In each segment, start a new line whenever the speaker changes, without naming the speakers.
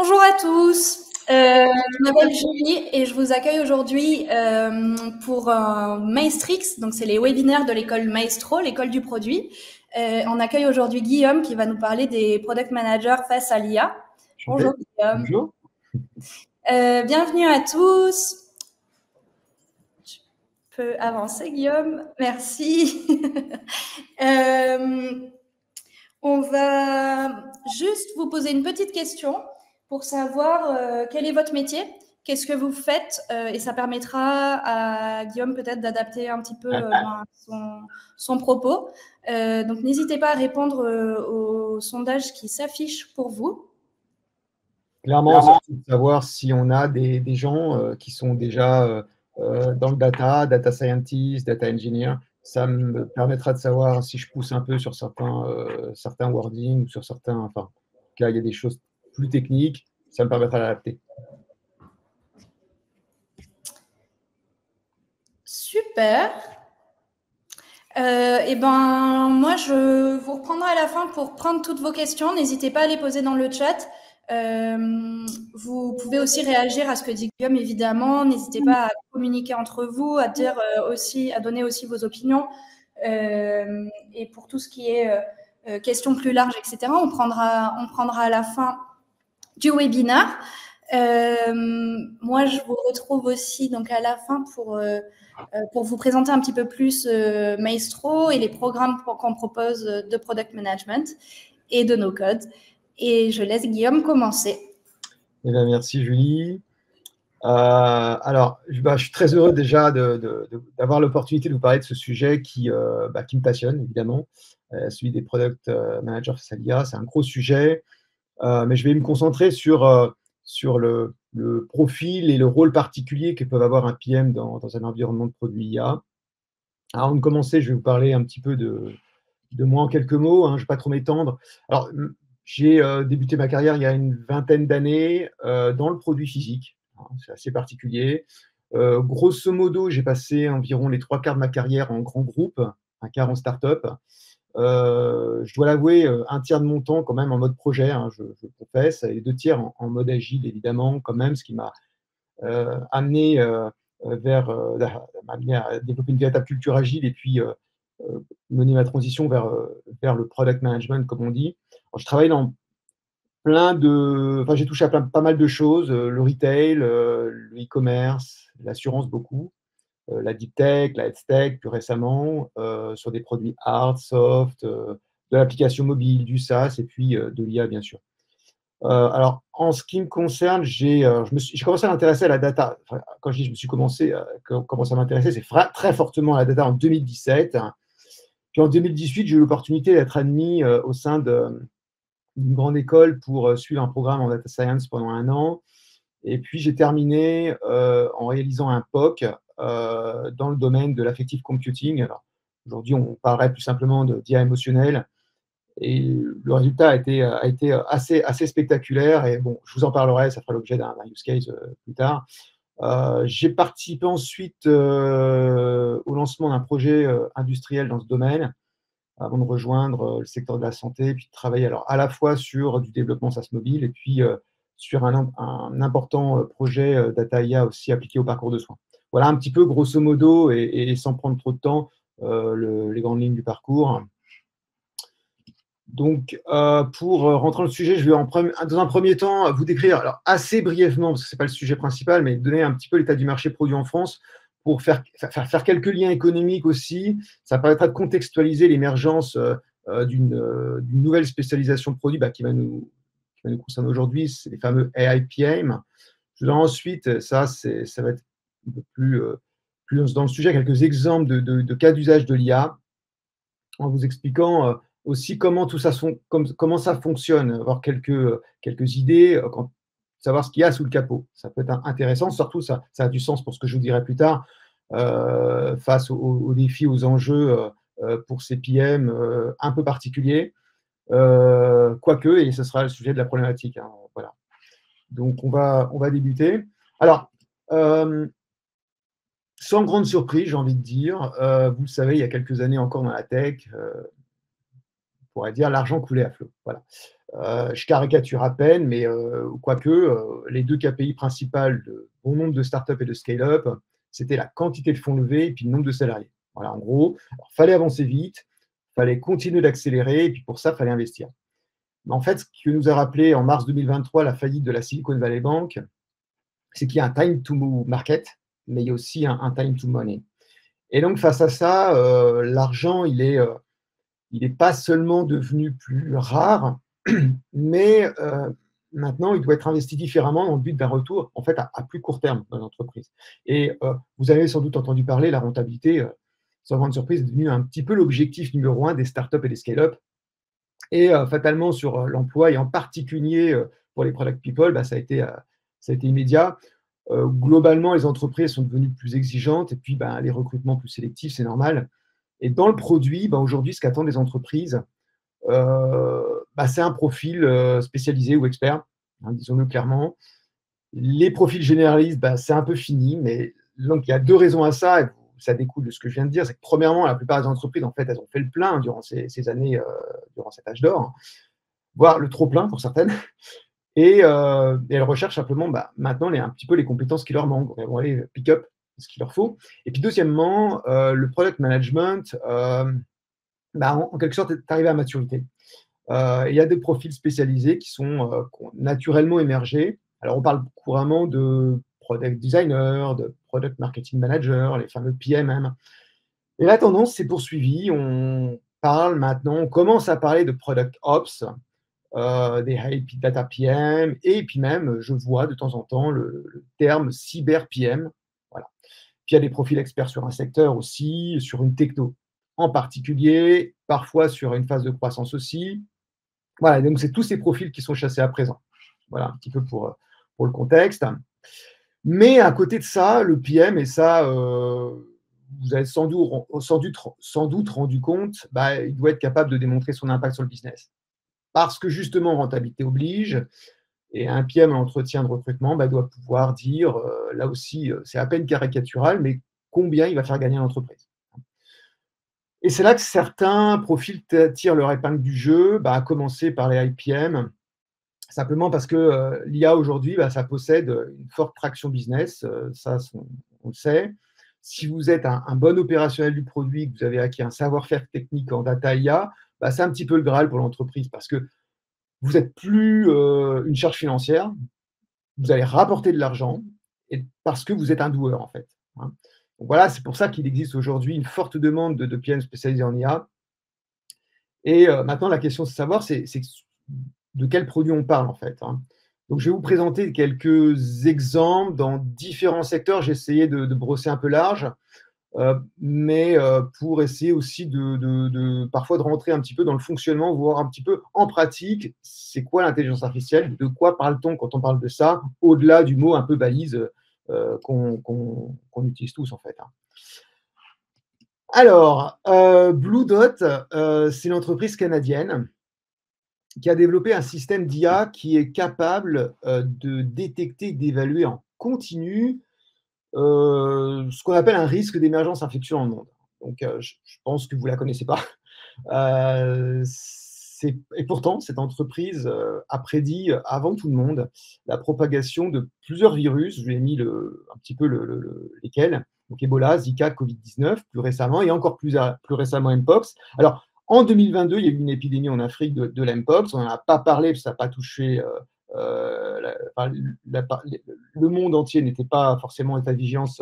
Bonjour à tous, je m'appelle Julie et je vous accueille aujourd'hui pour Maestrix, donc c'est les webinaires de l'école Maestro, l'école du produit. On accueille aujourd'hui Guillaume qui va nous parler des product managers face à l'IA. Bonjour Guillaume.
Bonjour.
Bienvenue à tous. Tu peux avancer Guillaume, merci. On va juste vous poser une petite question pour savoir quel est votre métier, qu'est-ce que vous faites, et ça permettra à Guillaume peut-être d'adapter un petit peu son propos. Donc n'hésitez pas à répondre au sondage qui s'affiche pour vous.
Clairement, c'est de savoir si on a des gens qui sont déjà dans le data scientist, data engineer. Ça me permettra de savoir si je pousse un peu sur certains wordings ou sur certains. Enfin, là, il y a des choses plus techniques. Ça me permettra d'adapter.
Super. Eh ben, moi, je vous reprendrai à la fin pour prendre toutes vos questions. N'hésitez pas à les poser dans le chat. Vous pouvez aussi réagir à ce que dit Guillaume, évidemment. N'hésitez pas à communiquer entre vous, à dire aussi, à donner aussi vos opinions. Et pour tout ce qui est questions plus larges, etc., on prendra à la fin du webinaire. Moi, je vous retrouve aussi donc à la fin pour vous présenter un petit peu plus Maestro et les programmes qu'on propose de product management et de nos codes. Et je laisse Guillaume commencer.
Eh bien, merci Julie. Alors, je suis très heureux déjà d'avoir l'opportunité de vous parler de ce sujet qui me passionne, évidemment, celui des product managers face à l'IA. C'est un gros sujet, mais je vais me concentrer sur le profil et le rôle particulier que peuvent avoir un PM dans un environnement de produit IA. Alors, avant de commencer, je vais vous parler un petit peu de moi en quelques mots, hein, je ne vais pas trop m'étendre. Alors, j'ai débuté ma carrière il y a une vingtaine d'années dans le produit physique. C'est assez particulier. Grosso modo, j'ai passé environ les 3 quarts de ma carrière en grand groupe, un quart en start-up. Je dois l'avouer, un tiers de mon temps quand même en mode projet, hein, je confesse, et 2 tiers en mode agile, évidemment, quand même, ce qui m'a amené amené à développer une véritable culture agile et puis mener ma transition vers le product management, comme on dit. Alors, je travaille dans j'ai touché à pas mal de choses, le retail, le e-commerce, l'assurance beaucoup, la deep tech, la health tech plus récemment, sur des produits hard, soft, de l'application mobile, du SaaS et puis de l'IA, bien sûr. Alors, en ce qui me concerne, j'ai commencé à m'intéresser à la data. Enfin, quand je dis je me suis commencé à m'intéresser, c'est très fortement à la data en 2017. Puis en 2018, j'ai eu l'opportunité d'être admis au sein d'une grande école pour suivre un programme en data science pendant 1 an. Et puis, j'ai terminé en réalisant un POC dans le domaine de l'affective computing. Alors, aujourd'hui, on parlerait plus simplement d'IA émotionnelle. Et le résultat a été assez spectaculaire. Et bon, je vous en parlerai, ça fera l'objet d'un use case plus tard. J'ai participé ensuite au lancement d'un projet industriel dans ce domaine avant de rejoindre le secteur de la santé, puis de travailler alors à la fois sur du développement SaaS mobile et puis sur un important projet data IA aussi appliqué au parcours de soins. Voilà un petit peu grosso modo et sans prendre trop de temps les grandes lignes du parcours. Donc, pour rentrer dans le sujet, je vais dans un premier temps vous décrire, alors assez brièvement, parce que ce n'est pas le sujet principal, mais donner un petit peu l'état du marché produit en France pour faire quelques liens économiques aussi. Ça permettra de contextualiser l'émergence d'une nouvelle spécialisation de produits qui va nous concerner aujourd'hui, c'est les fameux AIPM. Je vais ensuite, ça va être un peu plus dans le sujet, quelques exemples de cas d'usage de l'IA, en vous expliquant aussi comment tout ça comment ça fonctionne, avoir quelques idées, savoir ce qu'il y a sous le capot. Ça peut être intéressant, surtout ça a du sens pour ce que je vous dirai plus tard, face aux défis, aux enjeux pour ces PM un peu particuliers, quoique, et ce sera le sujet de la problématique. Hein, voilà. Donc, on va débuter. Alors, sans grande surprise, j'ai envie de dire, vous le savez, il y a quelques années encore dans la tech, on pourrait dire l'argent coulait à flot. Voilà. Je caricature à peine, mais quoique, les 2 KPI principales de bon nombre de startups et de scale-up, c'était la quantité de fonds levés et puis le nombre de salariés. Voilà, en gros, alors fallait avancer vite, fallait continuer d'accélérer et puis pour ça, fallait investir. Mais en fait, ce que nous a rappelé en mars 2023 la faillite de la Silicon Valley Bank, c'est qu'il y a un time to market, mais il y a aussi un time to money. Et donc face à ça, l'argent, il est pas seulement devenu plus rare, mais maintenant, il doit être investi différemment dans le but d'un retour, en fait, à plus court terme dans l'entreprise. Et vous avez sans doute entendu parler, la rentabilité, sans grande surprise, est devenue un petit peu l'objectif numéro 1 des startups et des scale-up. Et fatalement, sur l'emploi, et en particulier pour les product people, bah, ça a été immédiat. Globalement, les entreprises sont devenues plus exigeantes et puis bah, les recrutements plus sélectifs, c'est normal. Et dans le produit, bah, aujourd'hui, ce qu'attendent les entreprises, bah, c'est un profil spécialisé ou expert, hein, disons-le clairement. Les profils généralistes, bah, c'est un peu fini, mais donc il y a 2 raisons à ça, et ça découle de ce que je viens de dire. C'est que premièrement, la plupart des entreprises, en fait, elles ont fait le plein durant ces années, durant cet âge d'or, voire le trop plein pour certaines. Et elles recherchent simplement, bah, maintenant, un petit peu les compétences qui leur manquent. Elles vont aller pick up ce qu'il leur faut. Et puis deuxièmement, le product management, bah, en quelque sorte, est arrivé à maturité. Il y a des profils spécialisés qui ont naturellement émergé. Alors, on parle couramment de product designer, de product marketing manager, les fameux PMM. Et la tendance s'est poursuivie. On parle maintenant, on commence à parler de product ops, des data PM, et puis même, je vois de temps en temps le terme cyber PM. Voilà. Puis il y a des profils experts sur un secteur aussi, sur une techno en particulier, parfois sur une phase de croissance aussi. Voilà, donc c'est tous ces profils qui sont chassés à présent. Voilà un petit peu pour le contexte. Mais à côté de ça, le PM, et ça, vous avez sans doute rendu compte, bah, il doit être capable de démontrer son impact sur le business. Parce que justement, rentabilité oblige, et un PM en entretien de recrutement bah, doit pouvoir dire, là aussi, c'est à peine caricatural, mais combien il va faire gagner l'entreprise. Et c'est là que certains profils tirent leur épingle du jeu, bah, à commencer par les IPM, simplement parce que l'IA aujourd'hui, bah, ça possède une forte traction business, ça, on le sait. Si vous êtes un bon opérationnel du produit, que vous avez acquis un savoir-faire technique en data IA, bah, c'est un petit peu le Graal pour l'entreprise parce que vous n'êtes plus une charge financière, vous allez rapporter de l'argent et parce que vous êtes un doueur, en fait. Hein. Donc voilà, c'est pour ça qu'il existe aujourd'hui une forte demande de PM spécialisés en IA. Et maintenant, la question de savoir, c'est de quel produit on parle, en fait. Hein. Donc, je vais vous présenter quelques exemples dans différents secteurs. J'ai essayé de brosser un peu large, mais pour essayer aussi parfois de rentrer un petit peu dans le fonctionnement, voir un petit peu en pratique, c'est quoi l'intelligence artificielle, de quoi parle-t-on quand on parle de ça, au-delà du mot un peu balise qu'on utilise tous, en fait. Hein. Alors, Blue Dot, c'est une entreprise canadienne qui a développé un système d'IA qui est capable de détecter, d'évaluer en continu ce qu'on appelle un risque d'émergence infectieuse dans le monde. Donc, je pense que vous ne la connaissez pas. Et pourtant, cette entreprise a prédit avant tout le monde la propagation de plusieurs virus. Je lui ai mis un petit peu lesquels. Donc Ebola, Zika, Covid-19, plus récemment, et encore plus récemment Mpox. Alors, en 2022, il y a eu une épidémie en Afrique de l'Mpox. On n'en a pas parlé, parce que ça n'a pas touché le monde entier n'était pas forcément en état de vigilance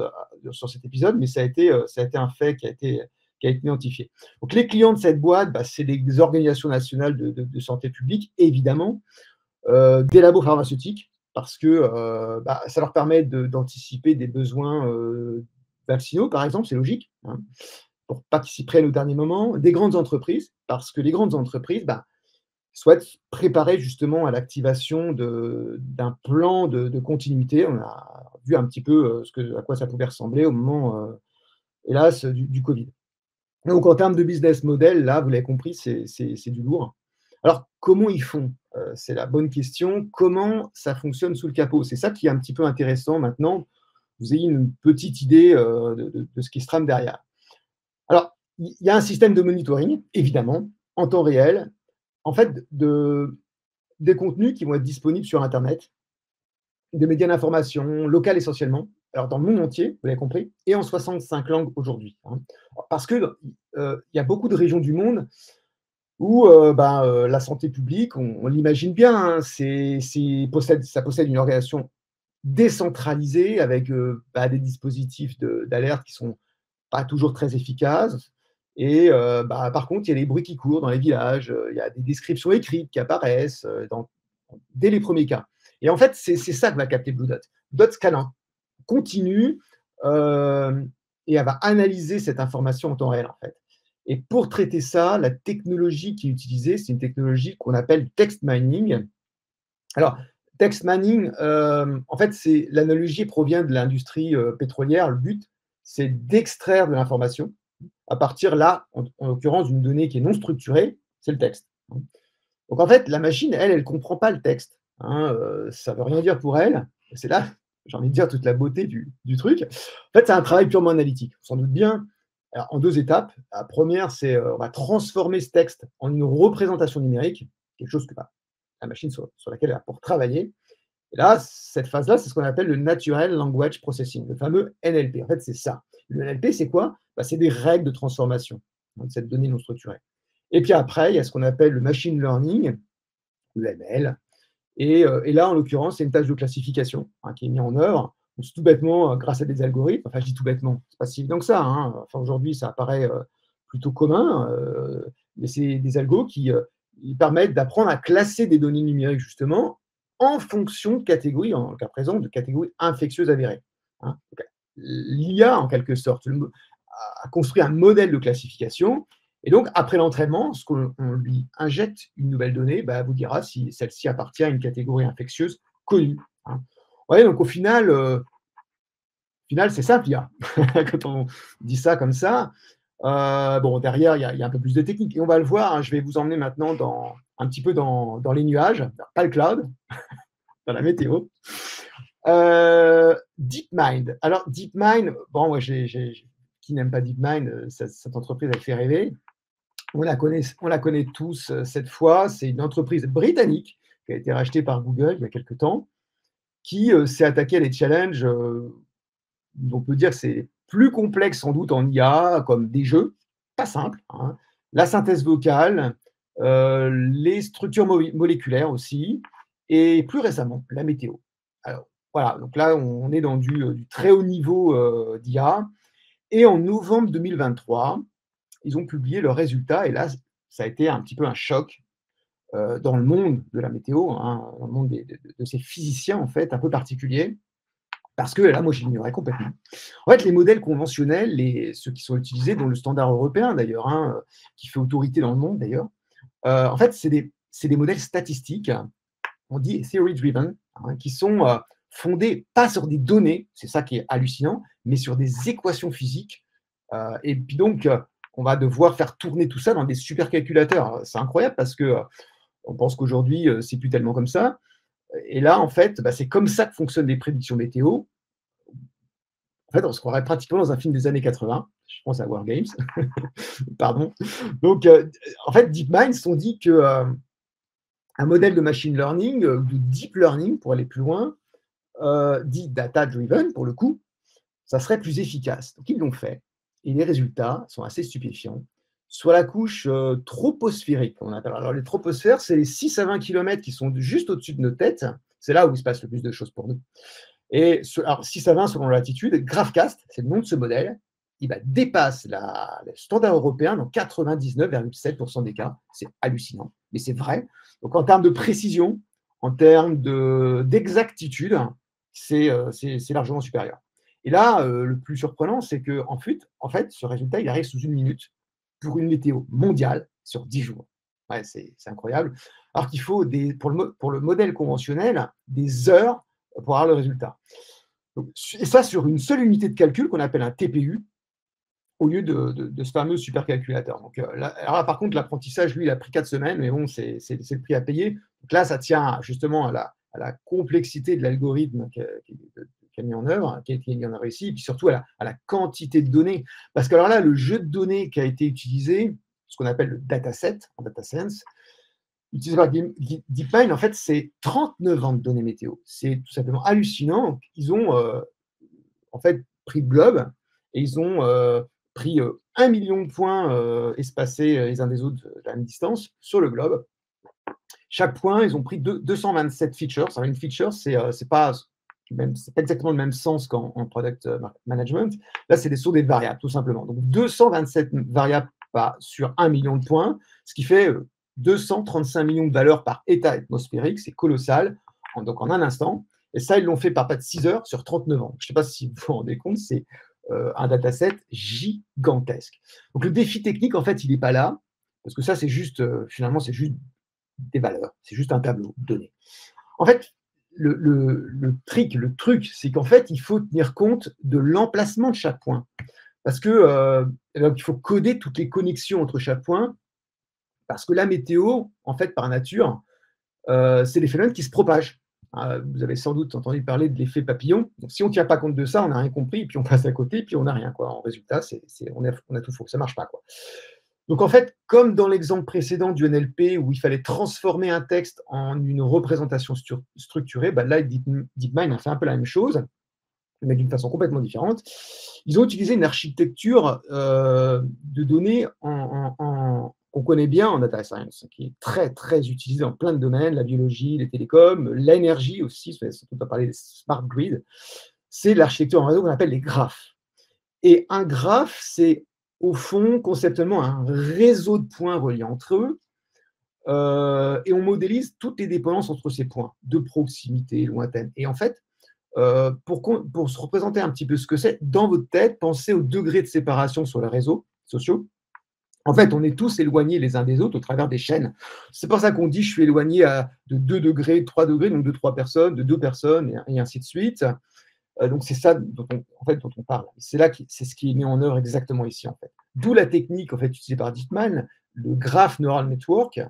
sur cet épisode, mais ça a été un fait qui a été identifié. Donc les clients de cette boîte, bah, c'est des organisations nationales de santé publique, évidemment, des labos pharmaceutiques, parce que bah, ça leur permet d'anticiper des besoins vaccinaux, par exemple, c'est logique, hein, pour pas qu'ils s'y prennent au dernier moment, des grandes entreprises, parce que les grandes entreprises, bah, souhaitent préparer justement à l'activation d'un plan de continuité. On a vu un petit peu à quoi ça pouvait ressembler au moment, hélas, du Covid. Donc en termes de business model, là, vous l'avez compris, c'est du lourd. Alors, comment ils font? C'est la bonne question. Comment ça fonctionne sous le capot? C'est ça qui est un petit peu intéressant maintenant. Vous ayez une petite idée de ce qui se trame derrière. Alors, il y a un système de monitoring, évidemment, en temps réel, en fait, des contenus qui vont être disponibles sur Internet, des médias d'information, locales essentiellement, alors dans le monde entier, vous l'avez compris, et en 65 langues aujourd'hui. Hein. Parce que il y a beaucoup de régions du monde où la santé publique, on l'imagine bien, hein, ça possède une organisation décentralisée avec des dispositifs d'alerte qui sont pas toujours très efficaces. Et par contre, il y a les bruits qui courent dans les villages, il y a des descriptions écrites qui apparaissent dès les premiers cas. Et en fait, c'est ça que va capter Blue Dot. Blue Dot scanne en continu et elle va analyser cette information en temps réel, en fait. Et pour traiter ça, la technologie qui est utilisée, c'est une technologie qu'on appelle text mining. Alors, text mining, en fait, l'analogie provient de l'industrie pétrolière. Le but, c'est d'extraire de l'information à partir là, en l'occurrence, d'une donnée qui est non structurée, c'est le texte. Donc en fait, la machine, elle ne comprend pas le texte. Ça ne veut rien dire pour elle. C'est là, j'ai envie de dire, toute la beauté du truc. En fait, c'est un travail purement analytique. On s'en doute bien. Alors, en 2 étapes. La première, c'est on va transformer ce texte en une représentation numérique, quelque chose que la machine sur laquelle elle a pour travailler. Et là, cette phase-là, c'est ce qu'on appelle le Natural Language Processing, le fameux NLP. En fait, c'est ça. Le NLP, c'est quoi? C'est des règles de transformation de cette donnée non structurée. Et puis après, il y a ce qu'on appelle le machine learning, le ML. Et là, en l'occurrence, c'est une tâche de classification qui est mise en œuvre. Donc, tout bêtement, grâce à des algorithmes, enfin, je dis tout bêtement, c'est pas si évident que ça. Enfin, aujourd'hui, ça apparaît plutôt commun, mais c'est des algos qui permettent d'apprendre à classer des données numériques, justement, en fonction de catégories, en cas présent, de catégories infectieuses avérées. L'IA, en quelque sorte, a construit un modèle de classification. Et donc, après l'entraînement, ce qu'on lui injecte une nouvelle donnée, vous dira si celle-ci appartient à une catégorie infectieuse connue. Ouais, donc au final, c'est simple, l'IA. Quand on dit ça comme ça, derrière, il y a un peu plus de technique. Et on va le voir, je vais vous emmener maintenant un petit peu dans les nuages, pas le cloud, dans la météo. DeepMind. Alors, DeepMind, moi, qui n'aime pas DeepMind, cette entreprise, elle fait rêver. On la connaît tous cette fois. C'est une entreprise britannique qui a été rachetée par Google il y a quelques temps, qui s'est attaquée à des challenges, on peut dire que c'est plus complexe sans doute en IA, comme des jeux, pas simples, la synthèse vocale, les structures moléculaires aussi, et plus récemment, la météo. Alors, voilà, donc là, on est dans du très haut niveau d'IA. Et en novembre 2023, ils ont publié leurs résultats. Et là, ça a été un petit peu un choc dans le monde de la météo, dans le monde de ces physiciens, en fait, un peu particuliers. Parce que là, moi, j'ignorais complètement. En fait, les modèles conventionnels, ceux qui sont utilisés dans le standard européen, d'ailleurs, qui fait autorité dans le monde, d'ailleurs, en fait, c'est des modèles statistiques, on dit theory-driven, qui sont fondés pas sur des données, c'est ça qui est hallucinant, mais sur des équations physiques. Et puis donc, on va devoir faire tourner tout ça dans des supercalculateurs. C'est incroyable parce que on pense qu'aujourd'hui, c'est plus tellement comme ça. Et là, en fait, c'est comme ça que fonctionnent les prédictions météo. En fait, on se croirait pratiquement dans un film des années 80. Je pense à War Games. Pardon. Donc, en fait, DeepMind se sont dit qu'un modèle de machine learning, de deep learning, pour aller plus loin, dit data-driven, pour le coup, ça serait plus efficace. Donc, ils l'ont fait. Et les résultats sont assez stupéfiants. Sur la couche troposphérique, on appelle. Alors, les troposphères, c'est les 6 à 20 km qui sont juste au-dessus de nos têtes. C'est là où il se passe le plus de choses pour nous. Et alors, 6 à 20 selon la latitude, GraphCast, c'est le nom de ce modèle, il dépasse le standard européen dans 99,7% des cas. C'est hallucinant, mais c'est vrai. Donc, en termes de précision, en termes d'exactitude, c'est largement supérieur. Et là, le plus surprenant, c'est que en fait, ce résultat, il arrive sous 1 minute pour une météo mondiale sur 10 jours. Ouais, c'est incroyable. Alors qu'il faut, pour le modèle conventionnel, des heures pour avoir le résultat. Donc, et ça sur une seule unité de calcul qu'on appelle un TPU, au lieu de ce fameux supercalculateur. Donc, alors là, par contre, l'apprentissage, lui, il a pris 4 semaines, mais bon, c'est le prix à payer. Donc là, ça tient justement à la complexité de l'algorithme qui a mis en œuvre, qui a été mis en œuvre ici, et puis surtout à la quantité de données. Parce que alors là, le jeu de données qui a été utilisé, ce qu'on appelle le dataset en data science, utilisé par DeepMind, en fait, c'est 39 ans de données météo. C'est tout simplement hallucinant. Ils ont en fait pris le globe et ils ont pris 1 million de points espacés les uns des autres de la même distance sur le globe. Chaque point, ils ont pris 227 features. Alors, une feature, c'est pas exactement le même sens qu'en product management. Là, c'est sur des variables, tout simplement. Donc, 227 variables sur 1 million de points, ce qui fait 235 millions de valeurs par état atmosphérique. C'est colossal, donc en un instant. Et ça, ils l'ont fait par pas de 6 heures sur 39 ans. Je ne sais pas si vous vous rendez compte, c'est un dataset gigantesque. Donc, le défi technique, en fait, il n'est pas là, parce que ça, c'est juste, finalement, c'est juste des valeurs. C'est juste un tableau de données. En fait, le truc, c'est qu'en fait, il faut tenir compte de l'emplacement de chaque point. Parce que il faut coder toutes les connexions entre chaque point. Parce que la météo, en fait, par nature, c'est des phénomènes qui se propagent. Vous avez sans doute entendu parler de l'effet papillon. Donc, si on ne tient pas compte de ça, on n'a rien compris, puis on passe à côté, puis on n'a rien. Quoi. En résultat, on a tout faux. Ça ne marche pas. Quoi. Donc, en fait, comme dans l'exemple précédent du NLP, où il fallait transformer un texte en une représentation structurée, là, DeepMind a fait un peu la même chose, mais d'une façon complètement différente. Ils ont utilisé une architecture de données qu'on connaît bien en data science, qui est très, très utilisée dans plein de domaines, la biologie, les télécoms, l'énergie aussi, on va parler des smart grids. C'est l'architecture en réseau qu'on appelle les graphes. Et un graphe, c'est au fond, conceptuellement, un réseau de points reliés entre eux, et on modélise toutes les dépendances entre ces points, de proximité, lointaine. Et en fait, pour se représenter un petit peu ce que c'est, dans votre tête, pensez au degré de séparation sur les réseaux sociaux. En fait, on est tous éloignés les uns des autres au travers des chaînes. C'est pour ça qu'on dit je suis éloigné de 2 degrés, 3 degrés, donc de 3 personnes, de 2 personnes, et ainsi de suite. Donc, c'est ça dont on parle. C'est ce qui est mis en œuvre exactement ici, en fait. D'où la technique, en fait, utilisée par DeepMind, le Graph Neural Network,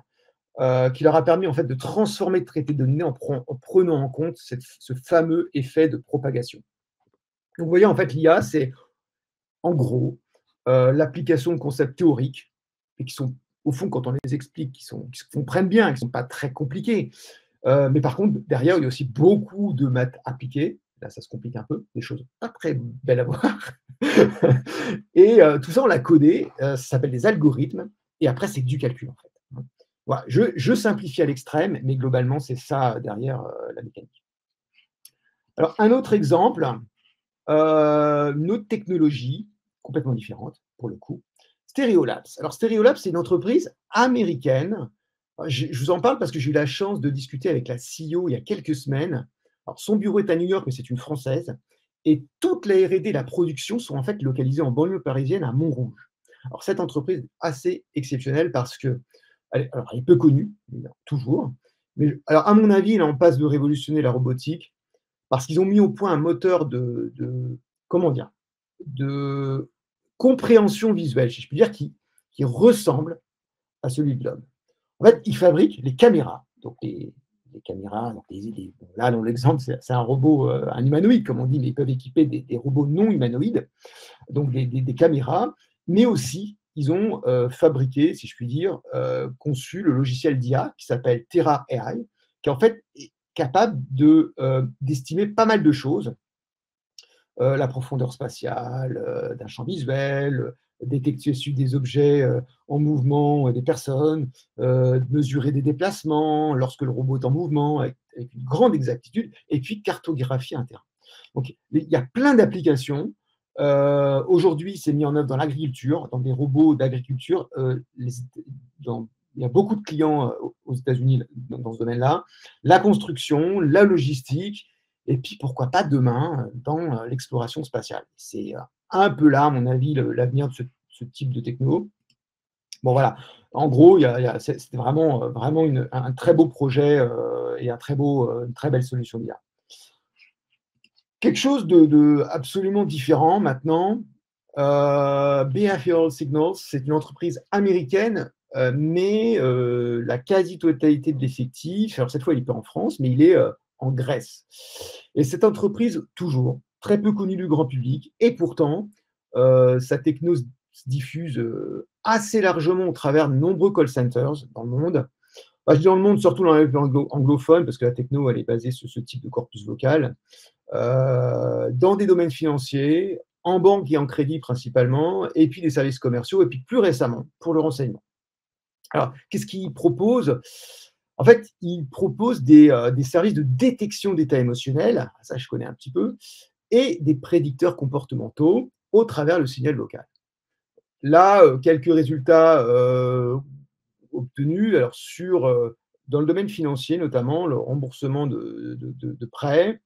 qui leur a permis, en fait, de transformer le traité de données en prenant en compte ce fameux effet de propagation. Donc, vous voyez, en fait, l'IA, c'est, en gros, l'application de concepts théoriques, et qui sont, au fond, quand on les explique, qui se comprennent bien, qui ne sont pas très compliqués. Mais par contre, derrière, il y a aussi beaucoup de maths appliquées. Là, ça se complique un peu, des choses pas très belles à voir. Et tout ça, on l'a codé, ça s'appelle des algorithmes, et après, c'est du calcul, en fait. Voilà, je simplifie à l'extrême, mais globalement, c'est ça derrière la mécanique. Alors, un autre exemple, une autre technologie, complètement différente, pour le coup, Stereolabs. Alors, Stereolabs, c'est une entreprise américaine. Je vous en parle parce que j'ai eu la chance de discuter avec la CEO il y a quelques semaines. Alors, son bureau est à New York, mais c'est une Française. Et toute la R&D et la production sont en fait localisées en banlieue parisienne, à Montrouge. Alors, cette entreprise est assez exceptionnelle parce que elle est peu connue, toujours. Mais alors, à mon avis, là, on passe de révolutionner la robotique parce qu'ils ont mis au point un moteur comment dire, de compréhension visuelle, si je puis dire, qui ressemble à celui de l'homme. En fait, ils fabriquent les caméras. Donc, les caméras, donc là, dans l'exemple, c'est un robot, un humanoïde, comme on dit, mais ils peuvent équiper des robots non humanoïdes, donc des caméras, mais aussi, ils ont fabriqué, si je puis dire, conçu le logiciel d'IA qui s'appelle Terra AI, qui en fait est capable d'estimer pas mal de choses, la profondeur spatiale d'un champ visuel, détecter des objets en mouvement, des personnes, mesurer des déplacements lorsque le robot est en mouvement, avec une grande exactitude, et puis cartographier un terrain. Donc, il y a plein d'applications. Aujourd'hui, c'est mis en œuvre dans l'agriculture, dans des robots d'agriculture. Il y a beaucoup de clients aux États-Unis dans ce domaine-là. La construction, la logistique, et puis pourquoi pas demain dans l'exploration spatiale. C'est un peu là, à mon avis, l'avenir de ce type de techno. Bon, voilà. En gros, c'était vraiment un très beau projet et une très belle solution d'IA. Quelque chose de absolument différent maintenant. Behavioral Signals, c'est une entreprise américaine, mais la quasi-totalité de l'effectif, alors cette fois, il n'est pas en France, mais il est en Grèce. Et cette entreprise, toujours, très peu connue du grand public, et pourtant, sa techno se diffuse assez largement au travers de nombreux call centers dans le monde. Bah, je dis dans le monde, surtout dans les anglophones, parce que la techno, elle est basée sur ce type de corpus vocal, dans des domaines financiers, en banque et en crédit principalement, et puis des services commerciaux, et puis plus récemment, pour le renseignement. Alors, qu'est-ce qu'ils proposent? En fait, ils proposent des services de détection d'état émotionnel, ça je connais un petit peu, et des prédicteurs comportementaux au travers le signal vocal. Là, quelques résultats obtenus, alors dans le domaine financier notamment, le remboursement de prêts,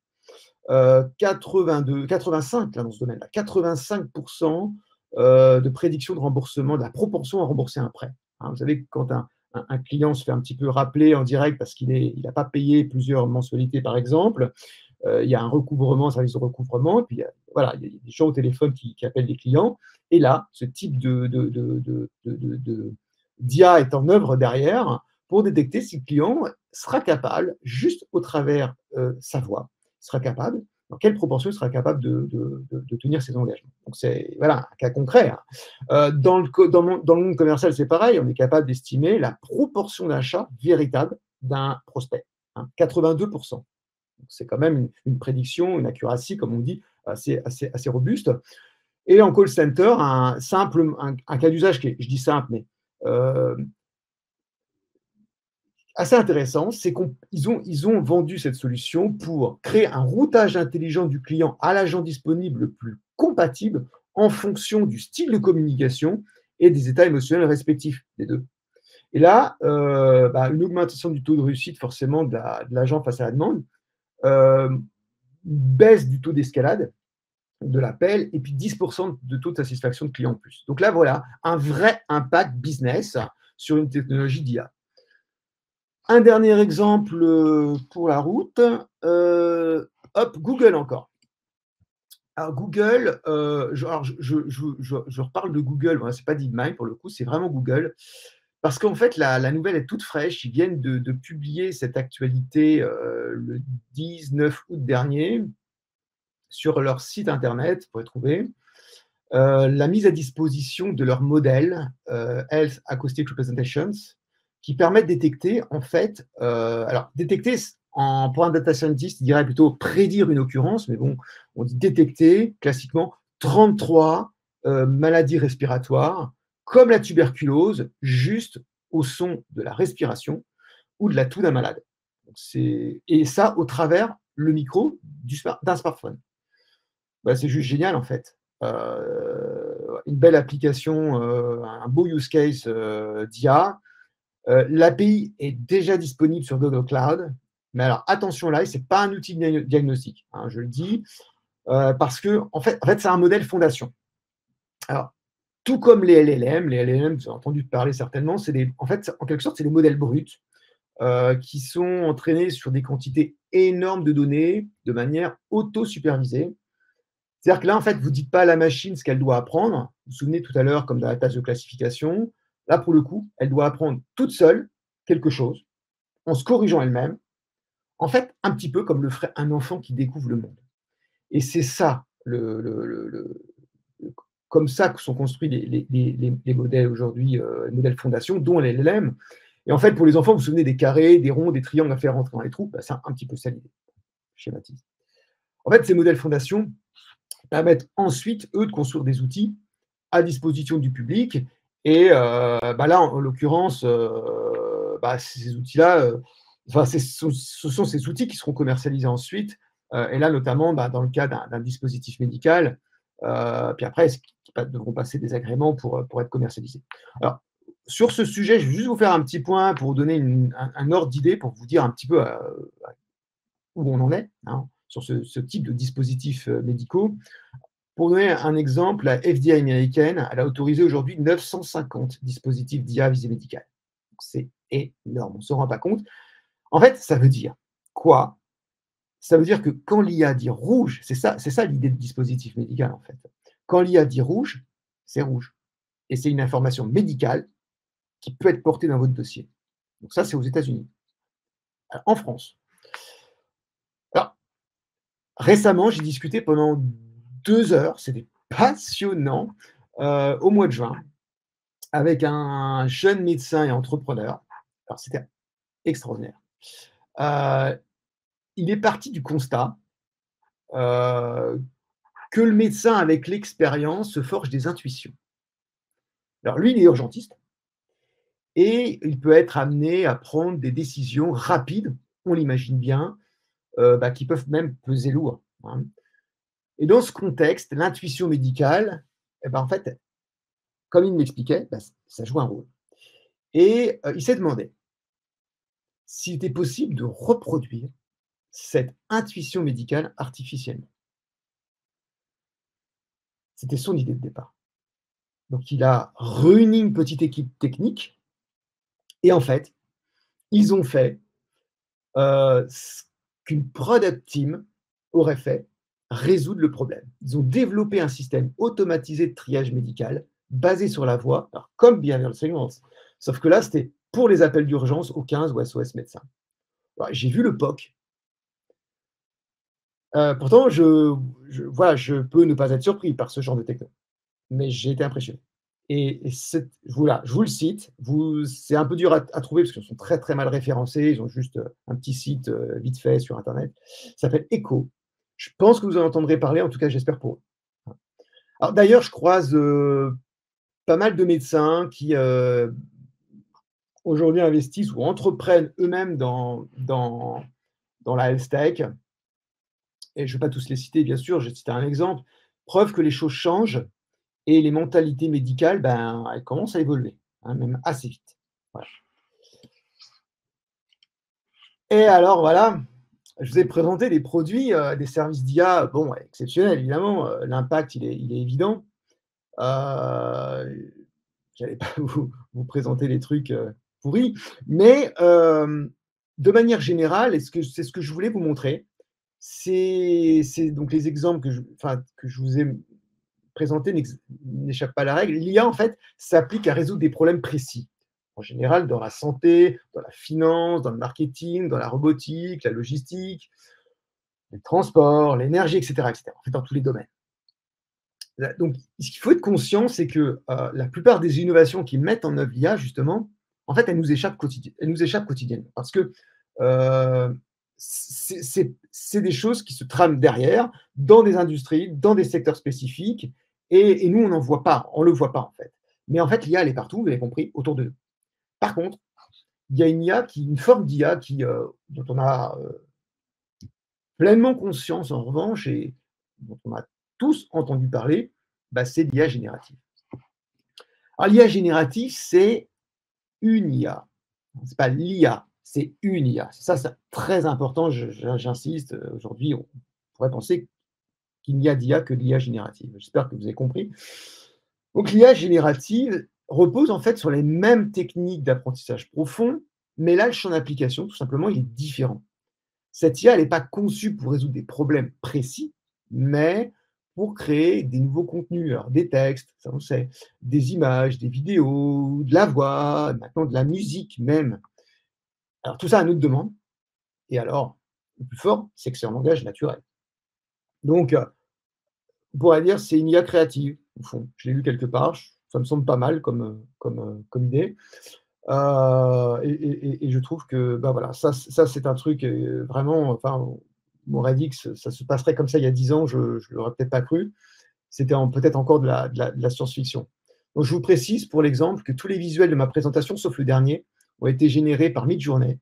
85 là, dans ce domaine-là, 85% de prédiction de remboursement, de la proportion à rembourser un prêt. Hein, vous savez que quand un client se fait un petit peu rappeler en direct parce qu'il n'a pas payé plusieurs mensualités, par exemple, il y a un recouvrement, un service de recouvrement, et puis voilà, il y a des gens au téléphone qui appellent des clients. Et là, ce type d'IA est en œuvre derrière pour détecter si le client sera capable, juste au travers sa voix, sera capable, dans quelle proportion il sera capable de tenir ses engagements. Donc c'est voilà, un cas concret. Hein. Dans le monde commercial, c'est pareil, on est capable d'estimer la proportion d'achat véritable d'un prospect. Hein, 82%. C'est quand même une prédiction, une accuracy, comme on dit, assez robuste. Et en call center, un cas d'usage qui est, je dis simple, mais assez intéressant, c'est qu'ils ont vendu cette solution pour créer un routage intelligent du client à l'agent disponible le plus compatible en fonction du style de communication et des états émotionnels respectifs des deux. Et là, une augmentation du taux de réussite forcément de l'agent face à la demande, baisse du taux d'escalade de l'appel et puis 10% de taux de satisfaction de clients en plus. Donc là, voilà, un vrai impact business sur une technologie d'IA. Un dernier exemple pour la route, Google encore. Alors Google, je reparle de Google, ce n'est pas DeepMind pour le coup, c'est vraiment Google. Parce qu'en fait, la nouvelle est toute fraîche. Ils viennent de publier cette actualité le 19 août dernier sur leur site internet, pour trouver, la mise à disposition de leur modèle Health Acoustic Representations, qui permettent de détecter, en fait, alors détecter, pour un data scientist, il dirait plutôt prédire une occurrence, mais bon, on dit détecter, classiquement, 33 maladies respiratoires, comme la tuberculose, juste au son de la respiration ou de la toux d'un malade. Et ça au travers le micro d'un smartphone. Bah, c'est juste génial en fait. Une belle application, un beau use case d'IA. L'API est déjà disponible sur Google Cloud, mais alors attention là, ce n'est pas un outil de diagnostic, hein, je le dis, parce que en fait c'est un modèle fondation. Alors, tout comme les LLM, vous avez entendu parler certainement, en fait, en quelque sorte, c'est des modèles bruts qui sont entraînés sur des quantités énormes de données de manière auto-supervisée. C'est-à-dire que là, en fait, vous ne dites pas à la machine ce qu'elle doit apprendre. Vous vous souvenez tout à l'heure, comme dans la tâche de classification, là, pour le coup, elle doit apprendre toute seule quelque chose, en se corrigeant elle-même, en fait, un petit peu comme le ferait un enfant qui découvre le monde. Et c'est ça, comme ça que sont construits les modèles aujourd'hui, les modèles fondation, dont les LLM. Et en fait, pour les enfants, vous vous souvenez des carrés, des ronds, des triangles à faire rentrer dans les trous, c'est un petit peu ça l'idée. Schématise. En fait, ces modèles fondation permettent ensuite, eux, de construire des outils à disposition du public. Et là, en l'occurrence, ces outils-là, ce sont ces outils qui seront commercialisés ensuite. Et là, notamment, dans le cas d'un dispositif médical, puis après, qui devront passer des agréments pour être commercialisés. Alors, sur ce sujet, je vais juste vous faire un petit point pour vous donner un ordre d'idée, pour vous dire un petit peu où on en est, hein, sur ce type de dispositifs médicaux. Pour donner un exemple, la FDA américaine, elle a autorisé aujourd'hui 950 dispositifs d'IA à visée médicale. C'est énorme, on ne se rend pas compte. En fait, ça veut dire quoi? Ça veut dire que quand l'IA dit rouge, c'est ça l'idée de dispositif médical en fait. Quand l'IA dit rouge, c'est rouge. Et c'est une information médicale qui peut être portée dans votre dossier. Donc ça, c'est aux États-Unis. En France. Alors, récemment, j'ai discuté pendant 2 heures, c'était passionnant, au mois de juin, avec un jeune médecin et entrepreneur. Alors, c'était extraordinaire. Il est parti du constat que le médecin, avec l'expérience, se forge des intuitions. Alors lui, il est urgentiste et il peut être amené à prendre des décisions rapides, on l'imagine bien, qui peuvent même peser lourd, hein. Et dans ce contexte, l'intuition médicale, en fait, comme il m'expliquait, ça joue un rôle. Et il s'est demandé s'il était possible de reproduire cette intuition médicale artificiellement. C'était son idée de départ. Donc il a réuni une petite équipe technique et en fait, ils ont fait ce qu'une product team aurait fait, résoudre le problème. Ils ont développé un système automatisé de triage médical basé sur la voix, alors comme Behavioral Signals, sauf que là, c'était pour les appels d'urgence au 15 ou SOS médecin. J'ai vu le POC. Pourtant, je peux ne pas être surpris par ce genre de techno, mais j'ai été impressionné. Et voilà, je vous le cite. C'est un peu dur à trouver parce qu'ils sont très très mal référencés. Ils ont juste un petit site vite fait sur Internet. Ça s'appelle Echo. Je pense que vous en entendrez parler. En tout cas, j'espère pour eux. Alors d'ailleurs, je croise pas mal de médecins qui aujourd'hui investissent ou entreprennent eux-mêmes dans la health tech. Et je ne vais pas tous les citer, bien sûr. Je vais citer un exemple. Preuve que les choses changent. Et les mentalités médicales, elles commencent à évoluer, hein, même assez vite. Voilà. Et alors, voilà, je vous ai présenté des produits, des services d'IA, bon, exceptionnels, évidemment. L'impact, il est évident. Je n'allais pas vous présenter les trucs pourris, mais de manière générale, c'est ce que je voulais vous montrer. C'est donc les exemples que je vous ai présenté n'échappe pas à la règle. L'IA, en fait, s'applique à résoudre des problèmes précis. En général, dans la santé, dans la finance, dans le marketing, dans la robotique, la logistique, les transports, l'énergie, etc., etc. En fait, dans tous les domaines. Donc, ce qu'il faut être conscient, c'est que la plupart des innovations qui mettent en œuvre l'IA, justement, en fait, elles nous échappent quotidiennement. Parce que c'est des choses qui se trament derrière, dans des industries, dans des secteurs spécifiques, et nous, on n'en voit pas, on ne le voit pas, en fait. Mais en fait, l'IA, elle est partout, vous avez compris, autour de nous. Par contre, il y a une forme d'IA dont on a pleinement conscience, en revanche, et dont on a tous entendu parler, c'est l'IA générative. Alors, l'IA générative, c'est une IA. Ce n'est pas l'IA, c'est une IA. Ça, c'est très important, j'insiste. Aujourd'hui, on pourrait penser qu'il n'y a d'IA que l'IA générative. J'espère que vous avez compris. Donc, l'IA générative repose en fait sur les mêmes techniques d'apprentissage profond, mais là, le champ d'application, tout simplement, il est différent. Cette IA, elle n'est pas conçue pour résoudre des problèmes précis, mais pour créer des nouveaux contenus, alors des textes, ça on sait, des images, des vidéos, de la voix, maintenant de la musique même. Alors tout ça à notre demande. Et alors, le plus fort, c'est que c'est en langage naturel. Donc, on pourrait dire c'est une IA créative, au fond. Je l'ai lu quelque part, ça me semble pas mal comme idée. Et je trouve que voilà, ça c'est un truc vraiment, enfin, on m'aurait dit que ça se passerait comme ça il y a 10 ans, je ne l'aurais peut-être pas cru. C'était peut-être encore de la science-fiction. Donc je vous précise pour l'exemple que tous les visuels de ma présentation, sauf le dernier, ont été générés par Midjourney,